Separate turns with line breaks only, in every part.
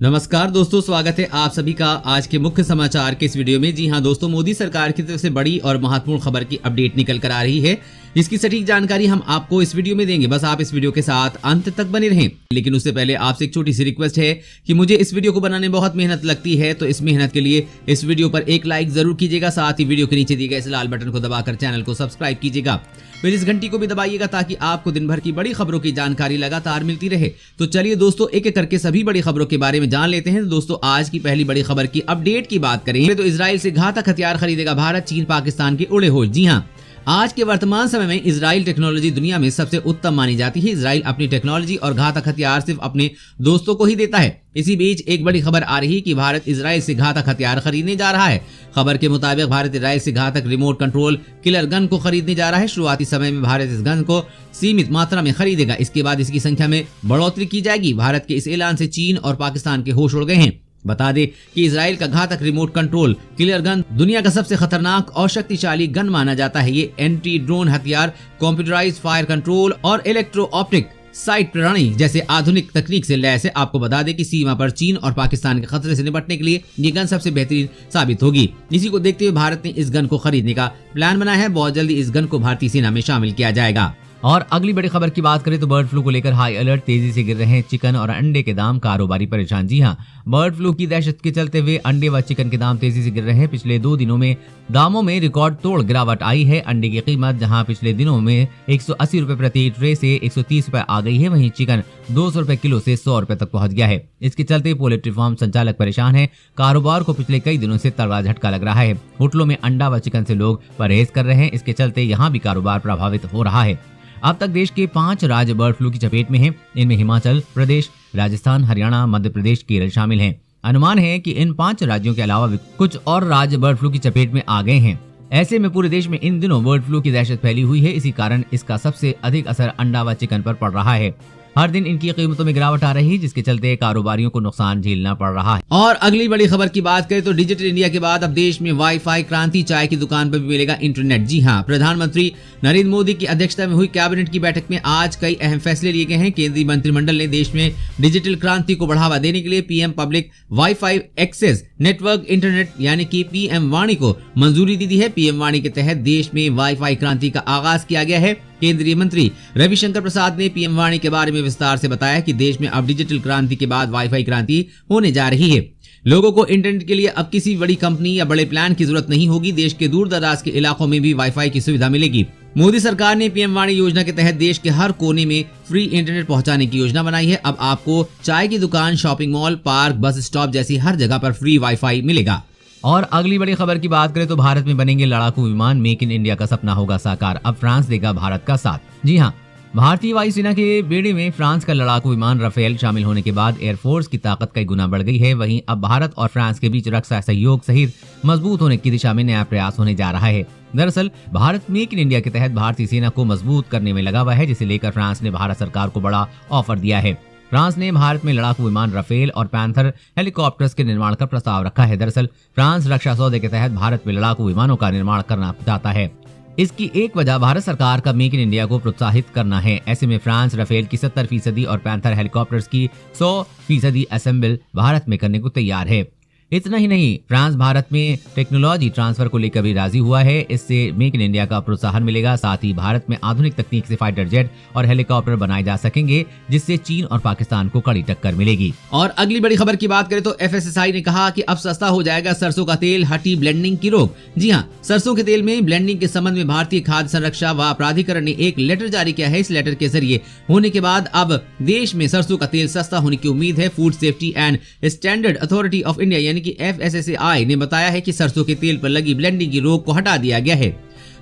नमस्कार दोस्तों, स्वागत है आप सभी का आज के मुख्य समाचार के इस वीडियो में। जी हां दोस्तों, मोदी सरकार की तरफ से बड़ी और महत्वपूर्ण खबर की अपडेट निकल कर आ रही है। इसकी सटीक जानकारी हम आपको इस वीडियो में देंगे, बस आप इस वीडियो के साथ अंत तक बने रहें। लेकिन उससे पहले आपसे एक छोटी सी रिक्वेस्ट है कि मुझे इस वीडियो को बनाने में बहुत मेहनत लगती है, तो इस मेहनत के लिए इस वीडियो पर एक लाइक जरूर कीजिएगा। साथ ही वीडियो के नीचे दिए गए इस लाल बटन को दबाकर चैनल को सब्सक्राइब कीजिएगा। फिर इस घंटी को भी दबाइएगा ताकि आपको दिन भर की बड़ी खबरों की जानकारी लगातार मिलती रहे। तो चलिए दोस्तों, एक एक करके सभी बड़ी खबरों के बारे में जान लेते हैं। दोस्तों, आज की पहली बड़ी खबर की अपडेट की बात करें तो इजराइल से घातक हथियार खरीदेगा भारत, चीन पाकिस्तान के उड़े होश। जी हां, आज के वर्तमान समय में इजराइल टेक्नोलॉजी दुनिया में सबसे उत्तम मानी जाती है। इजराइल अपनी टेक्नोलॉजी और घातक हथियार सिर्फ अपने दोस्तों को ही देता है। इसी बीच एक बड़ी खबर आ रही है कि भारत इजराइल से घातक हथियार खरीदने जा रहा है। खबर के मुताबिक भारत इजराइल से घातक रिमोट कंट्रोल किलर गन को खरीदने जा रहा है। शुरुआती समय में भारत इस गन को सीमित मात्रा में खरीदेगा, इसके बाद इसकी संख्या में बढ़ोतरी की जाएगी। भारत के इस ऐलान से चीन और पाकिस्तान के होश उड़ गए हैं। बता दें कि इजराइल का घातक रिमोट कंट्रोल किलर गन दुनिया का सबसे खतरनाक और शक्तिशाली गन माना जाता है। ये एंटी ड्रोन हथियार, कंप्यूटराइज्ड फायर कंट्रोल और इलेक्ट्रो ऑप्टिक साइट प्रणाली जैसे आधुनिक तकनीक से लैस है। आपको बता दें कि सीमा पर चीन और पाकिस्तान के खतरे से निपटने के लिए ये गन सबसे बेहतरीन साबित होगी। इसी को देखते हुए भारत ने इस गन को खरीदने का प्लान बनाया है। बहुत जल्दी इस गन को भारतीय सेना में शामिल किया जाएगा। और अगली बड़ी खबर की बात करें तो बर्ड फ्लू को लेकर हाई अलर्ट, तेजी से गिर रहे हैं चिकन और अंडे के दाम, कारोबारी परेशान। जी हां, बर्ड फ्लू की दहशत के चलते हुए अंडे व चिकन के दाम तेजी से गिर रहे हैं। पिछले 2 दिनों में दामों में रिकॉर्ड तोड़ गिरावट आई है। अंडे की कीमत जहां पिछले दिनों में 180 रुपए प्रति ट्रे से 130 रुपए आ गई है, वहीं चिकन 200 रुपए किलो से 100 रुपए तक पहुंच गया है। इसके चलते पोल्ट्री फार्म संचालक परेशान है। कारोबार को पिछले कई दिनों से तगड़ा झटका लग रहा है। होटलों में अंडा व चिकन से लोग परहेज कर रहे हैं। इसके चलते यहाँ भी कारोबार प्रभावित हो रहा है। अब तक देश के 5 राज्य बर्ड फ्लू की चपेट में हैं। इनमें हिमाचल प्रदेश, राजस्थान, हरियाणा, मध्य प्रदेश, केरल शामिल हैं। अनुमान है कि इन 5 राज्यों के अलावा भी कुछ और राज्य बर्ड फ्लू की चपेट में आ गए हैं। ऐसे में पूरे देश में इन दिनों बर्ड फ्लू की दहशत फैली हुई है। इसी कारण इसका सबसे अधिक असर अंडा व चिकन पर पड़ रहा है। हर दिन इनकी कीमतों में गिरावट आ रही है, जिसके चलते कारोबारियों को नुकसान झेलना पड़ रहा है। और अगली बड़ी खबर की बात करें तो डिजिटल इंडिया के बाद अब देश में वाईफाई क्रांति, चाय की दुकान पर भी मिलेगा इंटरनेट। जी हां, प्रधानमंत्री नरेंद्र मोदी की अध्यक्षता में हुई कैबिनेट की बैठक में आज कई अहम फैसले लिए गए हैं। केंद्रीय मंत्रिमंडल ने देश में डिजिटल क्रांति को बढ़ावा देने के लिए PM public WiFi access network internet यानी कि पीएम वाणी को मंजूरी दी है। पीएम वाणी के तहत देश में वाईफाई क्रांति का आगाज किया गया है। केंद्रीय मंत्री रविशंकर प्रसाद ने पीएम वाणी के बारे में विस्तार से बताया कि देश में अब डिजिटल क्रांति के बाद वाईफाई क्रांति होने जा रही है। लोगों को इंटरनेट के लिए अब किसी बड़ी कंपनी या बड़े प्लान की जरूरत नहीं होगी। देश के दूर दराज के इलाकों में भी वाईफाई की सुविधा मिलेगी। मोदी सरकार ने पीएम वाणी योजना के तहत देश के हर कोने में फ्री इंटरनेट पहुंचाने की योजना बनाई है। अब आपको चाय की दुकान, shopping mall, park, bus stop जैसी हर जगह पर फ्री वाईफाई मिलेगा। और अगली बड़ी खबर की बात करें तो भारत में बनेंगे लड़ाकू विमान, मेक इन इंडिया का सपना होगा साकार। अब फ्रांस देगा भारत का साथ। जी हां, भारतीय वायुसेना के बेड़े में फ्रांस का लड़ाकू विमान राफेल शामिल होने के बाद एयरफोर्स की ताकत कई गुना बढ़ गई है। वहीं अब भारत और फ्रांस के बीच रक्षा सहयोग सहित मजबूत होने की दिशा में नया प्रयास होने जा रहा है। दरअसल भारत मेक इन इंडिया के तहत भारतीय सेना को मजबूत करने में लगा हुआ है, जिसे लेकर फ्रांस ने भारत सरकार को बड़ा ऑफर दिया है। फ्रांस ने भारत में लड़ाकू विमान राफेल और पैंथर हेलीकॉप्टर्स के निर्माण का प्रस्ताव रखा है। दरअसल फ्रांस रक्षा सौदे के तहत भारत में लड़ाकू विमानों का निर्माण करना चाहता है। इसकी एक वजह भारत सरकार का मेक इन इंडिया को प्रोत्साहित करना है। ऐसे में फ्रांस राफेल की 70% और पैंथर हेलीकॉप्टर्स की 100% असेंबल भारत में करने को तैयार है। इतना ही नहीं, फ्रांस भारत में टेक्नोलॉजी ट्रांसफर को लेकर भी राजी हुआ है। इससे मेक इन इंडिया का प्रोत्साहन मिलेगा। साथ ही भारत में आधुनिक तकनीक से फाइटर जेट और हेलीकॉप्टर बनाए जा सकेंगे, जिससे चीन और पाकिस्तान को कड़ी टक्कर मिलेगी। और अगली बड़ी खबर की बात करें तो एफएसएसआई ने कहा कि अब सस्ता हो जाएगा सरसों का तेल, हटी ब्लेंडिंग की रोक। जी हां, सरसों के तेल में ब्लेंडिंग के संबंध में भारतीय खाद्य संरक्षा व प्राधिकरण ने एक लेटर जारी किया है। इस लेटर के जरिए होने के बाद अब देश में सरसों का तेल सस्ता होने की उम्मीद है। Food safety and standard authority of India यानी कि एफएसएसआई ने बताया है कि सरसों के तेल पर लगी ब्लेंडिंग की रोक को हटा दिया गया है।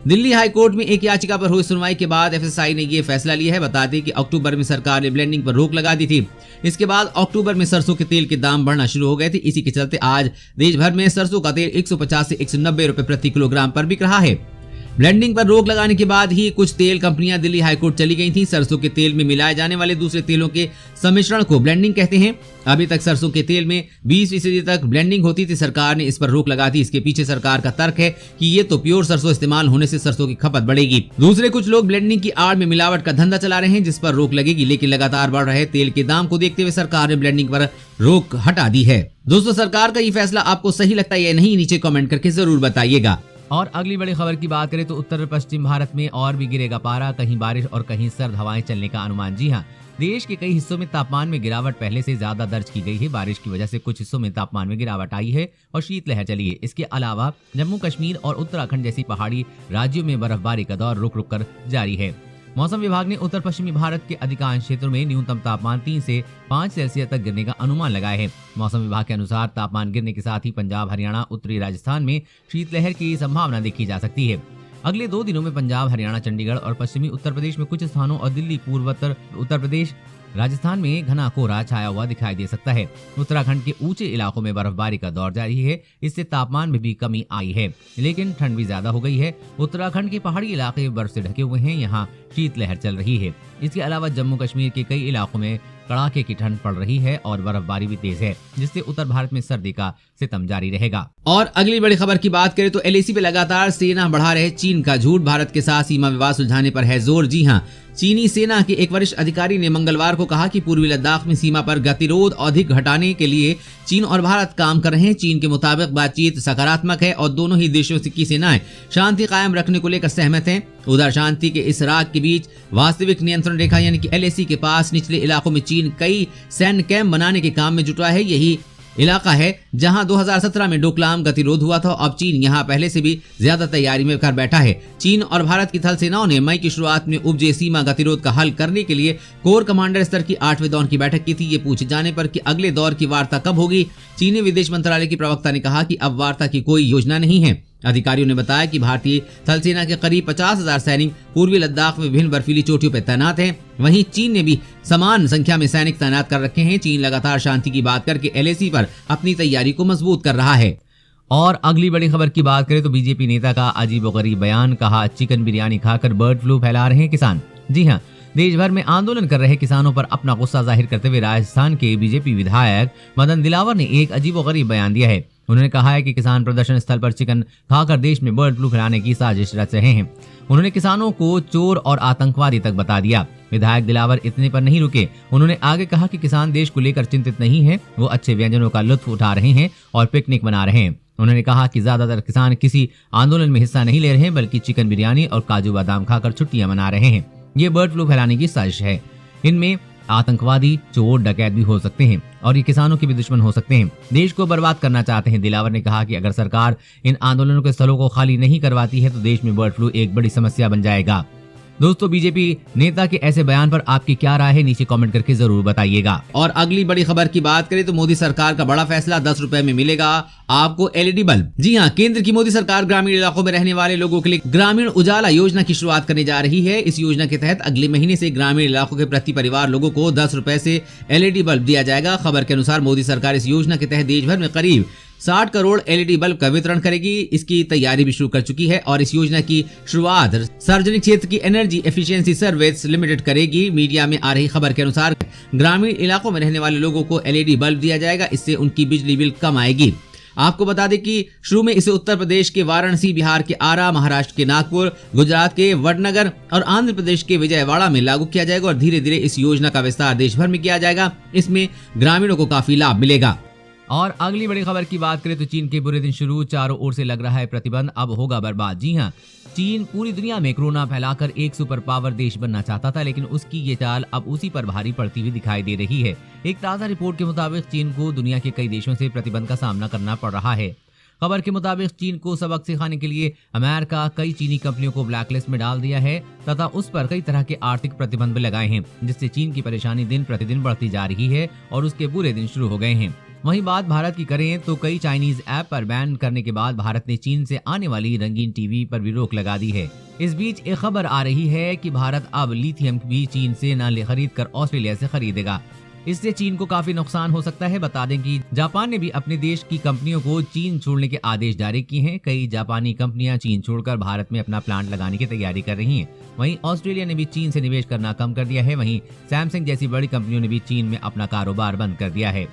दिल्ली हाई कोर्ट में एक याचिका पर हुई सुनवाई के बाद एफएसएसआई ने यह फैसला लिया है। बता दें कि अक्टूबर में सरकार ने ब्लेंडिंग पर रोक लगा दी थी। इसके बाद अक्टूबर में सरसों के तेल के दाम बढ़ना शुरू हो गए थे। इसी के चलते आज देश भर में सरसों का तेल 150 से 190 रुपए प्रति किलोग्राम पर बिक रहा है। ब्लेंडिंग पर रोक लगाने के बाद ही कुछ तेल कंपनियां दिल्ली हाईकोर्ट चली गई थी। सरसों के तेल में मिलाए जाने वाले दूसरे तेलों के सम्मिश्रण को ब्लेंडिंग कहते हैं। अभी तक सरसों के तेल में 20% तक ब्लेंडिंग होती थी। सरकार ने इस पर रोक लगा दी। इसके पीछे सरकार का तर्क है कि ये तो प्योर सरसों इस्तेमाल होने से सरसों की खपत बढ़ेगी। दूसरे कुछ लोग ब्लेंडिंग की आड़ में मिलावट का धंधा चला रहे हैं, जिस पर रोक लगेगी। लेकिन लगातार बढ़ रहे तेल के दाम को देखते हुए सरकार ने ब्लेंडिंग पर रोक हटा दी है। दोस्तों, सरकार का ये फैसला आपको सही लगता है या नहीं, नीचे कमेंट करके जरूर बताइएगा।
और अगली बड़ी खबर की बात करें तो उत्तर पश्चिम भारत में और भी गिरेगा पारा, कहीं बारिश और कहीं सर्द हवाएं चलने का अनुमान। जी हां, देश के कई हिस्सों में तापमान में गिरावट पहले से ज्यादा दर्ज की गई है। बारिश की वजह से कुछ हिस्सों में तापमान में गिरावट आई है और शीतलहर चली है। इसके अलावा जम्मू कश्मीर और उत्तराखंड जैसी पहाड़ी राज्यों में बर्फबारी का दौर रुक रुक कर जारी है। मौसम विभाग ने उत्तर पश्चिमी भारत के अधिकांश क्षेत्रों में न्यूनतम तापमान 3 से 5 सेल्सियस तक गिरने का अनुमान लगाया है। मौसम विभाग के अनुसार तापमान गिरने के साथ ही पंजाब, हरियाणा, उत्तरी राजस्थान में शीतलहर की संभावना देखी जा सकती है। अगले 2 दिनों में पंजाब, हरियाणा, चंडीगढ़ और पश्चिमी उत्तर प्रदेश में कुछ स्थानों और दिल्ली, पूर्वोत्तर उत्तर प्रदेश, राजस्थान में घना कोहरा छाया हुआ दिखाई दे सकता है। उत्तराखंड के ऊंचे इलाकों में बर्फबारी का दौर जारी है। इससे तापमान में भी कमी आई है, लेकिन ठंड भी ज्यादा हो गई है। उत्तराखंड के पहाड़ी इलाके बर्फ से ढके हुए हैं, यहाँ शीतलहर चल रही है। इसके अलावा जम्मू कश्मीर के कई इलाकों में कड़ाके की ठंड पड़ रही है और बर्फबारी भी तेज है, जिससे उत्तर भारत में सर्दी का सितम जारी रहेगा।
और अगली बड़ी खबर की बात करें तो एलएसी पे लगातार सेना बढ़ा रहे चीन का झूठ, भारत के साथ सीमा विवाद सुलझाने पर है जोर। जी हां, चीनी सेना के एक वरिष्ठ अधिकारी ने मंगलवार को कहा कि पूर्वी लद्दाख में सीमा पर गतिरोध अधिक घटाने के लिए चीन और भारत काम कर रहे हैं। चीन के मुताबिक बातचीत सकारात्मक है और दोनों ही देशों की सेनाएं शांति कायम रखने को लेकर सहमत हैं। उधर शांति के इस राग के बीच वास्तविक नियंत्रण रेखा यानी कि एलएसी के पास निचले इलाकों में चीन कई सैन्य कैंप बनाने के काम में जुटा है। यही इलाका है जहां 2017 में डोकलाम गतिरोध हुआ था। अब चीन यहां पहले से भी ज्यादा तैयारी में कर बैठा है। चीन और भारत की थल सेनाओं ने मई की शुरुआत में उपजे सीमा गतिरोध का हल करने के लिए कोर कमांडर स्तर की 8वें दौर की बैठक की थी। ये पूछे जाने पर कि अगले दौर की वार्ता कब होगी, चीनी विदेश मंत्रालय की प्रवक्ता ने कहा कि अब वार्ता की कोई योजना नहीं है। अधिकारियों ने बताया कि भारतीय थल सेना के करीब 50,000 सैनिक पूर्वी लद्दाख में विभिन्न बर्फीली चोटियों पर तैनात हैं। वहीं चीन ने भी समान संख्या में सैनिक तैनात कर रखे हैं। चीन लगातार शांति की बात करके एलएसी पर अपनी तैयारी को मजबूत कर रहा है।
और अगली बड़ी खबर की बात करें तो बीजेपी नेता का अजीबोगरीब बयान, कहा चिकन बिरयानी खाकर बर्ड फ्लू फैला रहे हैं किसान। जी हां, देश भर में आंदोलन कर रहे किसानों पर अपना गुस्सा जाहिर करते हुए राजस्थान के बीजेपी विधायक मदन दिलावर ने एक अजीबोगरीब बयान दिया है। उन्होंने कहा है कि किसान प्रदर्शन स्थल पर चिकन खाकर देश में बर्ड फ्लू फैलाने की साजिश रच रहे हैं। उन्होंने किसानों को चोर और आतंकवादी तक बता दिया। विधायक दिलावर इतने पर नहीं रुके। उन्होंने आगे कहा कि किसान देश को लेकर चिंतित नहीं है, वो अच्छे व्यंजनों का लुत्फ उठा रहे हैं और पिकनिक मना रहे हैं। उन्होंने कहा कि ज्यादातर किसान किसी आंदोलन में हिस्सा नहीं ले रहे हैं, बल्कि चिकन बिरयानी और काजू बादाम खाकर छुट्टियां मना रहे हैं। ये बर्ड फ्लू फैलाने की साजिश है। इनमें आतंकवादी, चोर, डकैत भी हो सकते हैं और ये किसानों के भी दुश्मन हो सकते हैं। देश को बर्बाद करना चाहते हैं। दिलावर ने कहा कि अगर सरकार इन आंदोलनों के स्थलों को खाली नहीं करवाती है तो देश में बर्ड फ्लू एक बड़ी समस्या बन जाएगा। दोस्तों, बीजेपी नेता के ऐसे बयान पर आपकी क्या राय है, नीचे कमेंट करके जरूर बताइएगा।
और अगली बड़ी खबर की बात करें तो मोदी सरकार का बड़ा फैसला, 10 रुपए में मिलेगा आपको एलईडी बल्ब। जी हां, केंद्र की मोदी सरकार ग्रामीण इलाकों में रहने वाले लोगों के लिए ग्रामीण उजाला योजना की शुरुआत करने जा रही है। इस योजना के तहत अगले महीने से ग्रामीण इलाकों के प्रति परिवार लोगों को 10 रुपए से एलईडी बल्ब दिया जाएगा। खबर के अनुसार मोदी सरकार इस योजना के तहत देश भर में करीब 60 करोड़ एलईडी बल्ब का वितरण करेगी। इसकी तैयारी भी शुरू कर चुकी है और इस योजना की शुरुआत सार्वजनिक क्षेत्र की एनर्जी एफिशिएंसी सर्विस लिमिटेड करेगी। मीडिया में आ रही खबर के अनुसार ग्रामीण इलाकों में रहने वाले लोगों को एलईडी बल्ब दिया जाएगा। इससे उनकी बिजली बिल कम आएगी। आपको बता दें कि शुरू में इसे उत्तर प्रदेश के वाराणसी, बिहार के आरा, महाराष्ट्र के नागपुर, गुजरात के वडनगर और आंध्र प्रदेश के विजयवाड़ा में लागू किया जाएगा और धीरे धीरे इस योजना का विस्तार देश भर में किया जाएगा। इसमें ग्रामीणों को काफी लाभ मिलेगा।
और अगली बड़ी खबर की बात करें तो चीन के बुरे दिन शुरू, चारों ओर से लग रहा है प्रतिबंध, अब होगा बर्बाद। जी हां, चीन पूरी दुनिया में कोरोना फैलाकर एक सुपर पावर देश बनना चाहता था, लेकिन उसकी ये चाल अब उसी पर भारी पड़ती हुई दिखाई दे रही है। एक ताजा रिपोर्ट के मुताबिक चीन को दुनिया के कई देशों से प्रतिबंध का सामना करना पड़ रहा है। खबर के मुताबिक चीन को सबक सिखाने के लिए अमेरिका कई चीनी कंपनियों को ब्लैकलिस्ट में डाल दिया है तथा उस पर कई तरह के आर्थिक प्रतिबंध लगाए हैं, जिससे चीन की परेशानी दिन प्रतिदिन बढ़ती जा रही है और उसके बुरे दिन शुरू हो गए हैं। वहीं बात भारत की करें तो कई चाइनीज ऐप पर बैन करने के बाद भारत ने चीन से आने वाली रंगीन टीवी पर भी रोक लगा दी है। इस बीच एक खबर आ रही है कि भारत अब लिथियम भी चीन से न खरीद कर ऑस्ट्रेलिया से खरीदेगा। इससे चीन को काफी नुकसान हो सकता है। बता दें कि जापान ने भी अपने देश की कंपनियों को चीन छोड़ने के आदेश जारी किए हैं। कई जापानी कंपनियां चीन छोड़कर भारत में अपना प्लांट लगाने की तैयारी कर रही हैं। वहीं ऑस्ट्रेलिया ने भी चीन से निवेश करना कम कर दिया है। वहीं सैमसंग जैसी बड़ी कंपनियों ने भी चीन में अपना कारोबार बंद कर दिया है।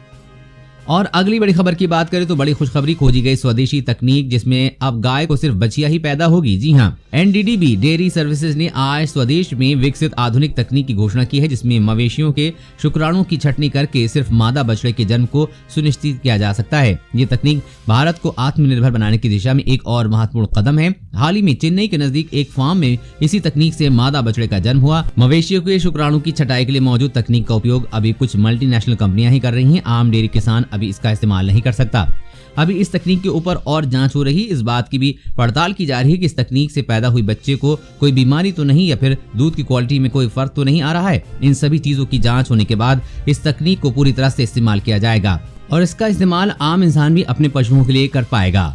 और अगली बड़ी खबर की बात करें तो बड़ी खुशखबरी खोजी गई स्वदेशी तकनीक, जिसमें अब गाय को सिर्फ बछिया ही पैदा होगी। जी हां, एनडीडीबी डेयरी सर्विसेज ने आज स्वदेश में विकसित आधुनिक तकनीक की घोषणा की है, जिसमें मवेशियों के शुक्राणु की छटनी करके सिर्फ मादा बछड़े के जन्म को सुनिश्चित किया जा सकता है। ये तकनीक भारत को आत्मनिर्भर बनाने की दिशा में एक और महत्वपूर्ण कदम है। हाल ही में चेन्नई के नजदीक एक फार्म में इसी तकनीक से मादा बछड़े का जन्म हुआ। मवेशियों के शुक्राणु की छटाई के लिए मौजूद तकनीक का उपयोग अभी कुछ मल्टीनेशनल कंपनियां ही कर रही हैं। आम डेयरी किसान अभी इसका इस्तेमाल नहीं कर सकता। अभी इस तकनीक के ऊपर और जांच हो रही, इस बात की भी पड़ताल की जा रही है कि इस तकनीक से पैदा हुई बच्चे को कोई बीमारी तो नहीं या फिर दूध की क्वालिटी में कोई फर्क तो नहीं आ रहा है। इन सभी चीजों की जांच होने के बाद इस तकनीक को पूरी तरह से इस्तेमाल किया जाएगा और इसका इस्तेमाल आम इंसान भी अपने पशुओं के लिए कर पाएगा।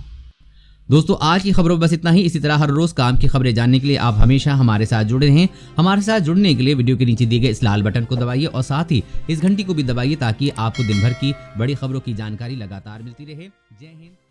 दोस्तों, आज की खबरों बस इतना ही। इसी तरह हर रोज काम की खबरें जानने के लिए आप हमेशा हमारे साथ जुड़े रहें। हमारे साथ जुड़ने के लिए वीडियो के नीचे दिए गए इस लाल बटन को दबाइए और साथ ही इस घंटी को भी दबाइए ताकि आपको दिन भर की बड़ी खबरों की जानकारी लगातार मिलती रहे। जय हिंद।